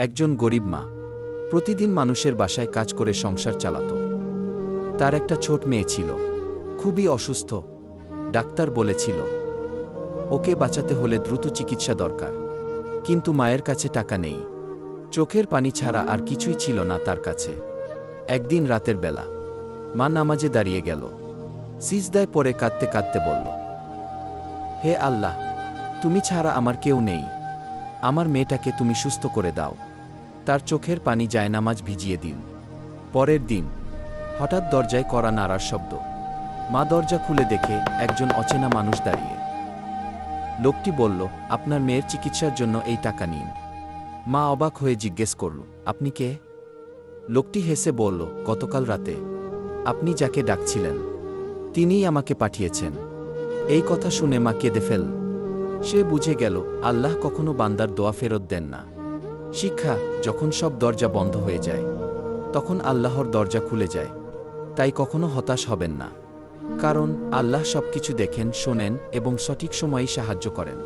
একজন গরিব মা প্রতিদিন মানুষের বাসায় কাজ করে সংসার চালাত। তার একটা ছোট মেয়ে ছিল, খুবই অসুস্থ। ডাক্তার বলেছিল ওকে বাঁচাতে হলে দ্রুত চিকিৎসা দরকার, কিন্তু মায়ের কাছে টাকা নেই। চোখের পানি ছাড়া আর কিছুই ছিল না তার কাছে। একদিন রাতের বেলা মা নামাজে দাঁড়িয়ে গেল। সিজদায় পড়ে কাঁদতে কাঁদতে বলল, হে আল্লাহ, তুমি ছাড়া আমার কেউ নেই, আমার মেয়েটাকে তুমি সুস্থ করে দাও। তার চোখের পানি জায়নামাজ ভিজিয়ে দিন। পরের দিন হঠাৎ দরজায় কড়া নাড়ার শব্দ। মা দরজা খুলে দেখে একজন অচেনা মানুষ দাঁড়িয়ে। লোকটি বলল, আপনার মেয়ের চিকিৎসার জন্য এই টাকা নিন। মা অবাক হয়ে জিজ্ঞেস করল, আপনি কে? লোকটি হেসে বলল, গতকাল রাতে আপনি যাকে ডাকছিলেন তিনিই আমাকে পাঠিয়েছেন। এই কথা শুনে মা কেঁদে ফেল। সে বুঝে গেল আল্লাহ কখনো বান্দার দোয়া ফেরত দেন না। শিক্ষা, যখন সব দরজা বন্ধ হয়ে যায় তখন আল্লাহর দরজা খুলে যায়। তাই কখনো হতাশ হবেন না, কারণ আল্লাহ সবকিছু দেখেন, শোনেন এবং সঠিক সময়েই সাহায্য করেন।